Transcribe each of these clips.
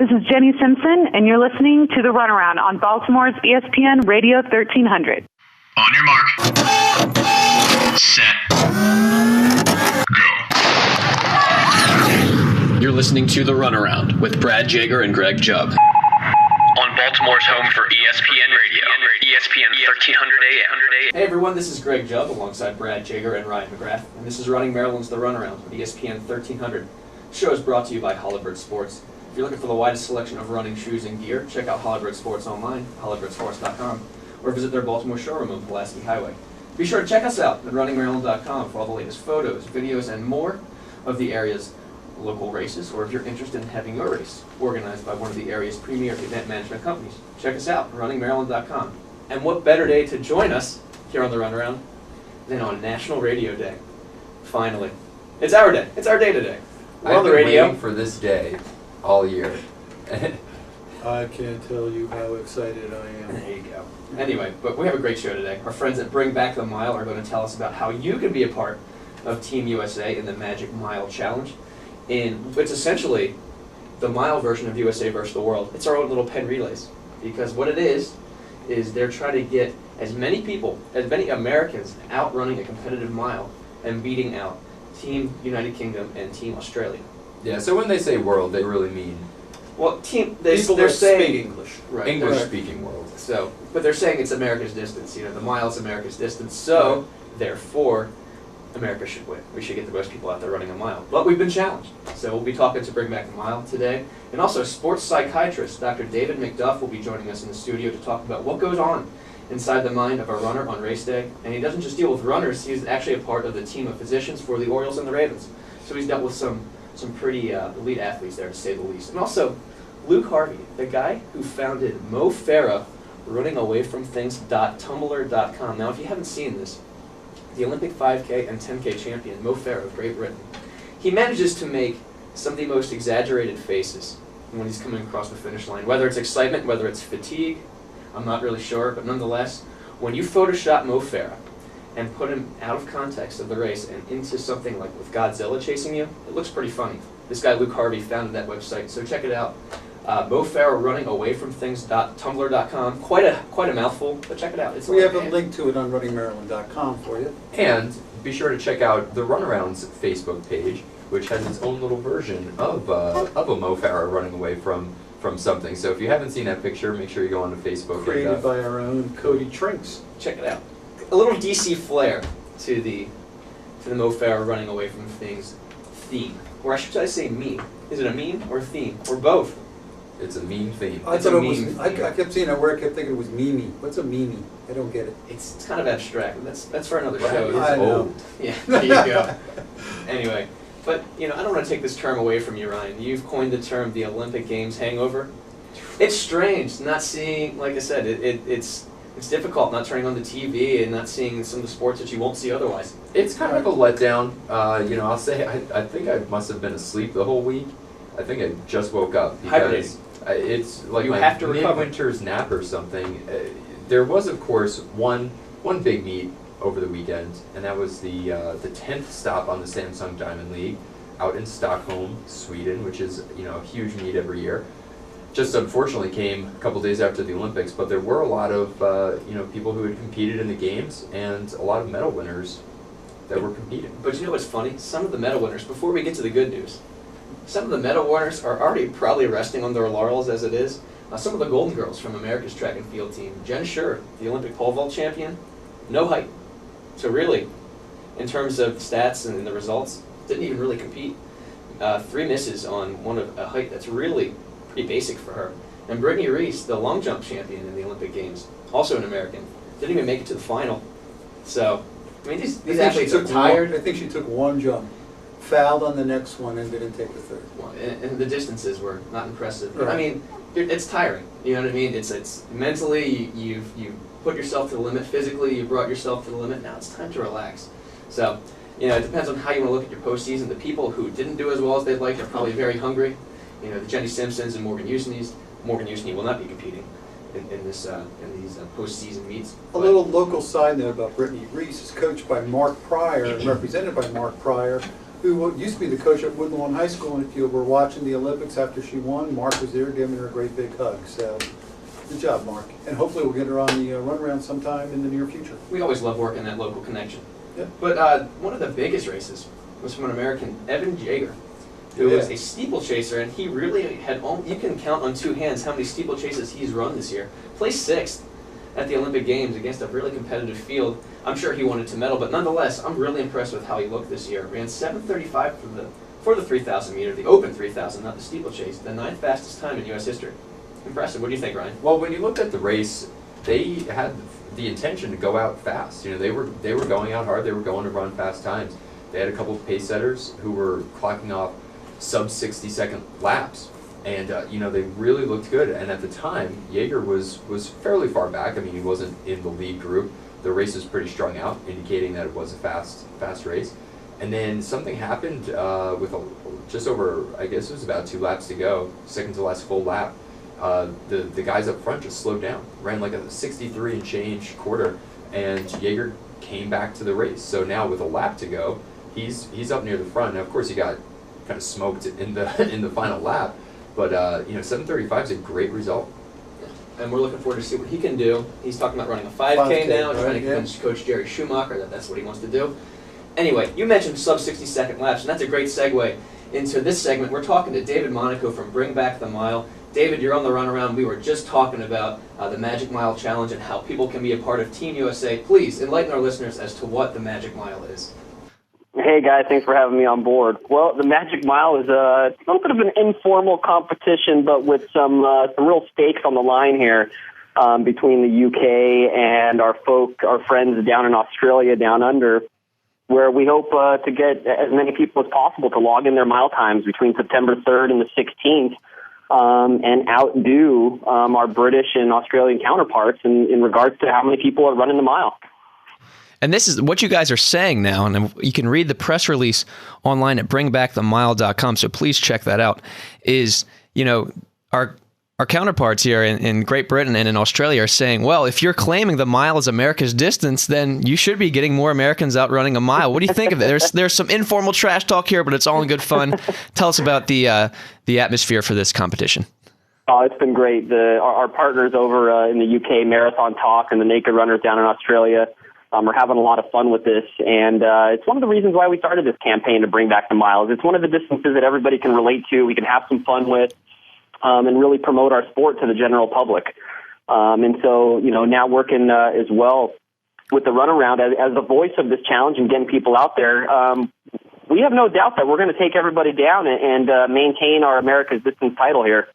This is Jenny Simpson, and you're listening to The Runaround on Baltimore's ESPN Radio 1300. On your mark. Set. Go. You're listening to The Runaround with Brad Jager and Greg Jubb. On Baltimore's home for ESPN Radio. ESPN 1300 AM. Hey everyone, this is Greg Jubb alongside Brad Jager and Ryan McGrath, and this is Running Maryland's The Runaround on ESPN 1300. The show is brought to you by Hollywood Sports. If you're looking for the widest selection of running shoes and gear, check out Hollywood Sports online, hollywoodsports.com, or visit their Baltimore showroom on Pulaski Highway. Be sure to check us out at runningmaryland.com for all the latest photos, videos, and more of the area's local races, or if you're interested in having your race organized by one of the area's premier event management companies. Check us out, runningmaryland.com. And what better day to join us here on The Runaround than on National Radio Day. Finally. It's our day. It's our day today. We're on the radio. I've been waiting for this day all year. I can't tell you how excited I am. There you go. Anyway, but we have a great show today. Our friends at Bring Back the Mile are going to tell us about how you can be a part of Team USA in the Magic Mile Challenge. And it's essentially the mile version of USA versus the world. It's our own little pen relays. Because what it is they're trying to get as many people, as many Americans out running a competitive mile and beating out Team United Kingdom and Team Australia. Yeah, so when they say world, they really mean Well, they're Speak saying English. right, English-speaking world. So, but they're saying it's America's distance. You know, the mile is America's distance. So, therefore, America should win. We should get the most people out there running a mile. But we've been challenged. So we'll be talking to Bring Back the Mile today. And also, sports psychiatrist Dr. David McDuff will be joining us in the studio to talk about what goes on inside the mind of a runner on race day. And he doesn't just deal with runners. He's actually a part of the team of physicians for the Orioles and the Ravens. So he's dealt with some pretty elite athletes there, to say the least. And also, Luke Harvey, the guy who founded Mo Farah runningawayfromthings.tumblr.com. Now, if you haven't seen this, the Olympic 5K and 10K champion, Mo Farah of Great Britain, he manages to make some of the most exaggerated faces when he's coming across the finish line. Whether it's excitement, whether it's fatigue, I'm not really sure, but nonetheless, when you Photoshop Mo Farah and put him out of context of the race and into something like with Godzilla chasing you, it looks pretty funny. This guy, Luke Harvey, founded that website, so check it out. Mo Farah runningawayfromthings.tumblr.com. Quite a mouthful, but check it out. We have a link to it on runningmaryland.com for you. And be sure to check out the Runaround's Facebook page, which has its own little version of a Mo Farah running away from something. So if you haven't seen that picture, make sure you go onto Facebook. Created by our own Cody Trinks. Check it out. A little DC flair to the Mo Farah running away from things theme. Or I should say meme. Is it a meme or theme? Or both? It's a meme theme. I kept seeing that word, I kept thinking it was Mimi. What's a Mimi? I don't get it. It's kind of abstract. That's for another Right. show. It's I know. old. Yeah, there you go. Anyway, but I don't want to take this term away from you, Ryan. You've coined the term the Olympic Games hangover. It's strange not seeing, like I said, it's difficult not turning on the TV and not seeing some of the sports that you won't see otherwise. It's kind of a letdown. I'll say I think I must have been asleep the whole week. I think I just woke up because it's like You my have to recover. midwinter's nap or something. There was, of course, one big meet over the weekend, and that was the 10th stop on the Samsung Diamond League out in Stockholm, Sweden, which is a huge meet every year. Just unfortunately came a couple days after the Olympics, but there were a lot of people who had competed in the games and a lot of medal winners that were competing. But you know what's funny? Some of the medal winners, before we get to the good news, some of the medal winners are already probably resting on their laurels as it is. Some of the Golden Girls from America's track and field team. Jen Schur, the Olympic pole vault champion, no height. So really, in terms of stats and the results, didn't even really compete. 3 misses on a height that's really pretty basic for her. And Brittany Reese, the long jump champion in the Olympic Games, also an American, didn't even make it to the final. So, I mean, these athletes are tired. I think she took one jump, fouled on the next one, and didn't take the third. And the distances were not impressive. Right. I mean, it's tiring. You know what I mean? It's mentally, you've put yourself to the limit. Physically, you brought yourself to the limit. Now it's time to relax. So, it depends on how you want to look at your postseason. The people who didn't do as well as they'd like are probably very hungry. The Jenny Simpsons and Morgan Usney will not be competing in these postseason meets. A little local side note about Brittany Reese is coached by Mark Pryor and represented by Mark Pryor, who used to be the coach at Woodlawn High School, and if you were watching the Olympics after she won, Mark was there giving her a great big hug. So good job, Mark. And hopefully we'll get her on the runaround sometime in the near future. We always love working that local connection. Yep. But one of the biggest races was from an American, Evan Jaeger, who was a steeplechaser, and he really had, you can count on two hands how many steeplechases he's run this year. Placed 6th at the Olympic Games against a really competitive field. I'm sure he wanted to medal, but nonetheless, I'm really impressed with how he looked this year. Ran 7:35 for the 3,000 meter, the open 3,000, not the steeplechase, the 9th fastest time in U.S. history. Impressive. What do you think, Ryan? Well, when you looked at the race, they had the intention to go out fast. You know, they were going out hard. They were going to run fast times. They had a couple of pace setters who were clocking off sub 60-second laps, and you know, they really looked good. And at the time, Jaeger was fairly far back. I mean, he wasn't in the lead group. The race was pretty strung out, indicating that it was a fast race. And then something happened with just over, I guess it was about 2 laps to go, second to last full lap. The guys up front just slowed down, ran like a 63 and change quarter, and Jaeger came back to the race. So now with a lap to go, he's up near the front. Now, of course, he got kind of smoked in the final lap, but you know, 7:35 is a great result. And we're looking forward to see what he can do. He's talking about running a 5K now, trying to convince Coach Jerry Schumacher that that's what he wants to do. Anyway, you mentioned sub 60-second laps, and that's a great segue into this segment. We're talking to David Monaco from Bring Back the Mile. David, you're on the runaround. We were just talking about the Magic Mile Challenge and how people can be a part of Team USA. Please enlighten our listeners as to what the Magic Mile is. Hey guys, thanks for having me on board. Well, the Magic Mile is a little bit of an informal competition, but with some real stakes on the line here between the UK and our friends down in Australia, down under, where we hope to get as many people as possible to log in their mile times between September 3rd and the 16th and outdo our British and Australian counterparts in regards to how many people are running the mile. And this is what you guys are saying now, and you can read the press release online at bringbackthemile.com, so please check that out, is, you know, our counterparts here in Great Britain and in Australia are saying, well, if you're claiming the mile is America's distance, then you should be getting more Americans out running a mile. What do you think of it? There's some informal trash talk here, but it's all in good fun. Tell us about the atmosphere for this competition. Oh, it's been great. Our partners over in the UK, Marathon Talk, and the Naked Runners down in Australia, are having a lot of fun with this, and it's one of the reasons why we started this campaign to bring back the miles. It's one of the distances that everybody can relate to, we can have some fun with, and really promote our sport to the general public. And so, you know, now working as well with the Runaround as the voice of this challenge and getting people out there, we have no doubt that we're going to take everybody down and maintain our America's distance title here.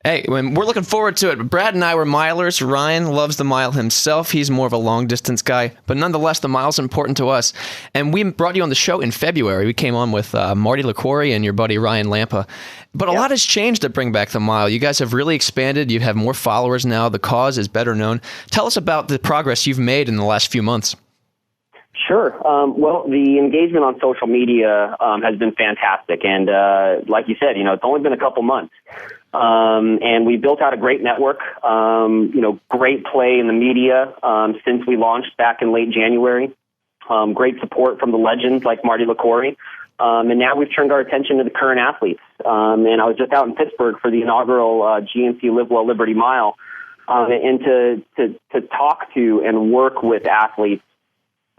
Hey, we're looking forward to it. Brad and I were milers. Ryan loves the mile himself. He's more of a long-distance guy. But nonetheless, the mile's important to us. And we brought you on the show in February. We came on with Marty LaQuarrie and your buddy Ryan Lampa. But a lot has changed to Bring Back the Mile. You guys have really expanded. You have more followers now. The cause is better known. Tell us about the progress you've made in the last few months. Sure. Well, the engagement on social media has been fantastic. And like you said, you know, it's only been a couple months. And we built out a great network, you know, great play in the media since we launched back in late January. Great support from the legends like Marty LaQuarrie. And now we've turned our attention to the current athletes. And I was just out in Pittsburgh for the inaugural GNC Live Well Liberty Mile, and to talk to and work with athletes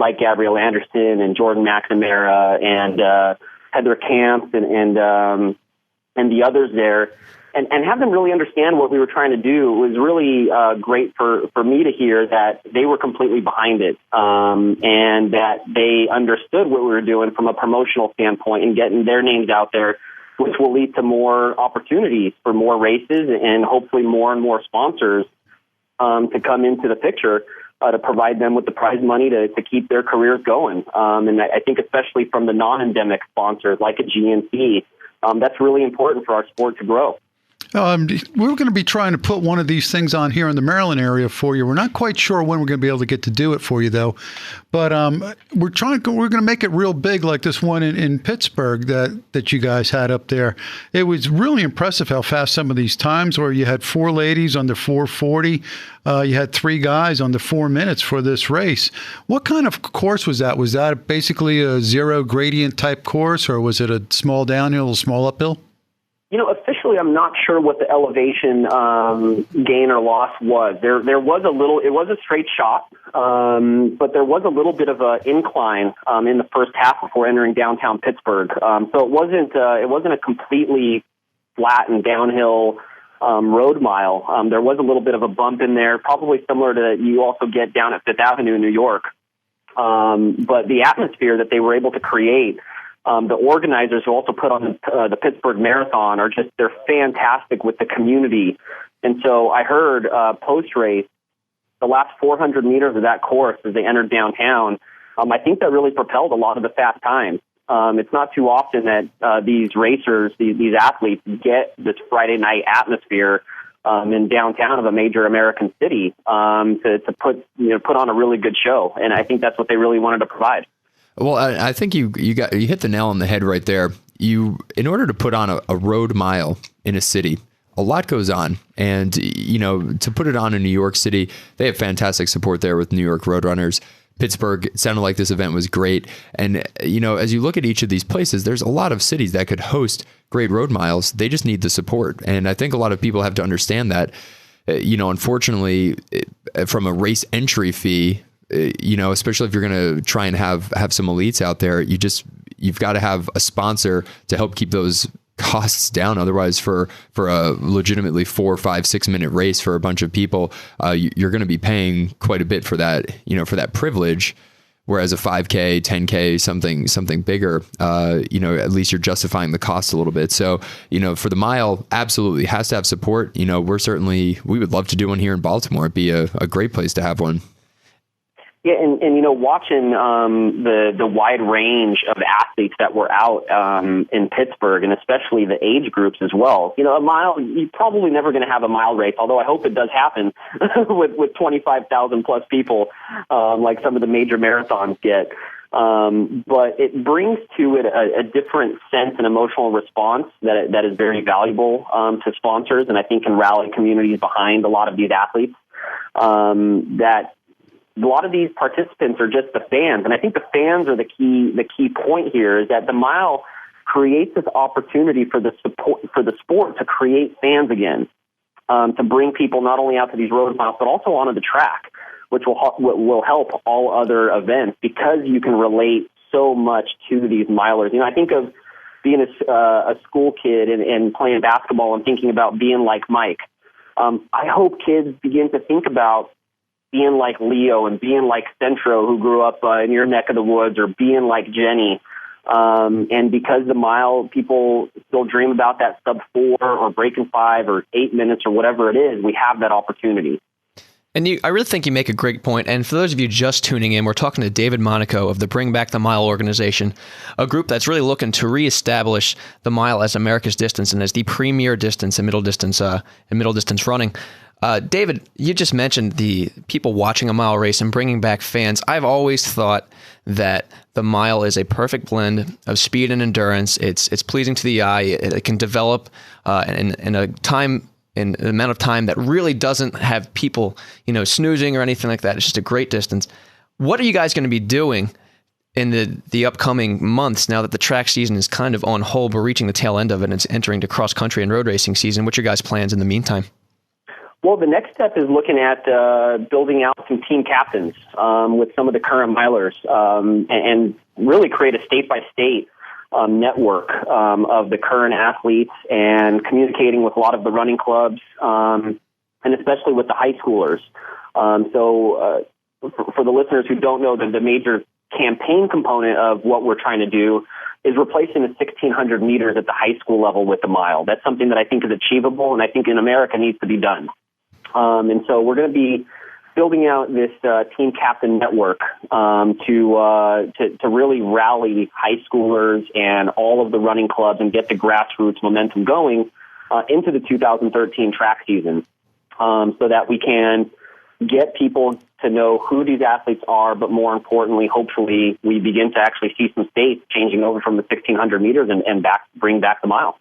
like Gabrielle Anderson and Jordan McNamara and Heather Camp and the others there, and have them really understand what we were trying to do. It was really great for me to hear that they were completely behind it, and that they understood what we were doing from a promotional standpoint and getting their names out there, which will lead to more opportunities for more races and hopefully more and more sponsors to come into the picture to provide them with the prize money to keep their careers going. And I think especially from the non-endemic sponsors like a GNC, that's really important for our sport to grow. We're going to be trying to put one of these things on here in the Maryland area for you. We're not quite sure when we're going to be able to get to do it for you, though. But we're going to make it real big, like this one in Pittsburgh that you guys had up there. It was really impressive how fast some of these times were. You had 4 ladies under 4:40. You had 3 guys under 4 minutes for this race. What kind of course was that? Was that basically a zero gradient type course, or was it a small downhill, a small uphill? Officially, I'm not sure what the elevation gain or loss was. There was a little. It was a straight shot, but there was a little bit of an incline in the first half before entering downtown Pittsburgh. So it wasn't a completely flat and downhill road mile. There was a little bit of a bump in there, probably similar to you also get down at Fifth Avenue in New York. But the atmosphere that they were able to create. The organizers who also put on the Pittsburgh Marathon they're fantastic with the community. And so I heard post-race, the last 400 meters of that course as they entered downtown, I think that really propelled a lot of the fast times. It's not too often that these racers, these athletes get this Friday night atmosphere in downtown of a major American city to put on a really good show. And I think that's what they really wanted to provide. Well, I think you hit the nail on the head right there. In order to put on a road mile in a city, a lot goes on. And, to put it on in New York City, they have fantastic support there with New York Roadrunners. Pittsburgh, it sounded like this event was great. And, as you look at each of these places, there's a lot of cities that could host great road miles. They just need the support. And I think a lot of people have to understand that, unfortunately, from a race entry fee, especially if you're going to try and have some elites out there, you've got to have a sponsor to help keep those costs down. Otherwise, for a legitimately 4, 5, 6 minute race for a bunch of people, you're going to be paying quite a bit for that, for that privilege. Whereas a 5K, 10K, something bigger, at least you're justifying the cost a little bit. So, for the mile, absolutely has to have support. We would love to do one here in Baltimore. It'd be a great place to have one. Yeah, and watching the wide range of athletes that were out in Pittsburgh, and especially the age groups as well. A mile, you're probably never going to have a mile race, although I hope it does happen with 25,000 plus people, like some of the major marathons get. But it brings to it a different sense and emotional response that is very valuable to sponsors, and I think can rally communities behind a lot of these athletes. That a lot of these participants are just the fans, and I think the fans are the key point here. Is that the mile creates this opportunity for the sport to create fans again, to bring people not only out to these road miles but also onto the track, which will help all other events because you can relate so much to these milers. I think of being a school kid and playing basketball and thinking about being like Mike. I hope kids begin to think about being like Leo and being like Centro, who grew up in your neck of the woods, or being like Jenny. And because the mile, people still dream about that sub 4 or breaking 5 or 8 minutes or whatever it is, we have that opportunity. And I really think you make a great point. And for those of you just tuning in, we're talking to David Monaco of the Bring Back the Mile organization, a group that's really looking to reestablish the mile as America's distance and as the premier distance in middle distance running. David, you just mentioned the people watching a mile race and bringing back fans. I've always thought that the mile is a perfect blend of speed and endurance. It's pleasing to the eye. It can develop in an amount of time that really doesn't have people, snoozing or anything like that. It's just a great distance. What are you guys going to be doing in the upcoming months now that the track season is kind of on hold? We're reaching the tail end of it and it's entering the cross country and road racing season. What's your guys' plans in the meantime? Well, the next step is looking at building out some team captains with some of the current milers and really create a state-by-state network of the current athletes and communicating with a lot of the running clubs and especially with the high schoolers. So for the listeners who don't know, the major campaign component of what we're trying to do is replacing the 1,600 meters at the high school level with the mile. That's something that I think is achievable and I think in America needs to be done. And so we're going to be building out this team captain network to really rally high schoolers and all of the running clubs and get the grassroots momentum going into the 2013 track season, so that we can get people to know who these athletes are, but more importantly, hopefully, we begin to actually see some states changing over from the 1,600 meters and bring back the mile.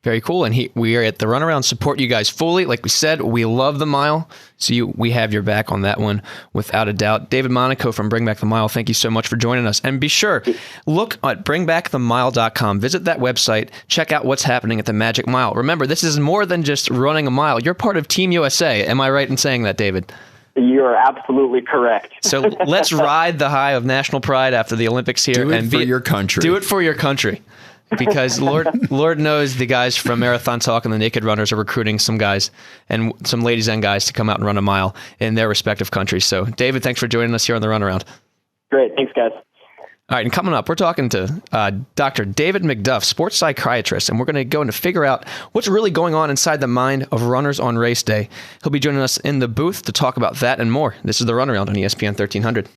Very cool. And we are at the Runaround, support you guys fully. Like we said, we love the mile. So we have your back on that one, without a doubt. David Monaco from Bring Back the Mile, thank you so much for joining us. And be sure, look at bringbackthemile.com. Visit that website. Check out what's happening at the Magic Mile. Remember, this is more than just running a mile. You're part of Team USA. Am I right in saying that, David? You're absolutely correct. So let's ride the high of national pride after the Olympics here. Do it for your country. Do it for your country. Because Lord knows the guys from Marathon Talk and the Naked Runners are recruiting some guys and some ladies and guys to come out and run a mile in their respective countries. So, David, thanks for joining us here on the Runaround. Great. Thanks, guys. All right, and coming up, we're talking to Dr. David McDuff, sports psychiatrist, and we're going to go and figure out what's really going on inside the mind of runners on race day. He'll be joining us in the booth to talk about that and more. This is the Runaround on ESPN 1300.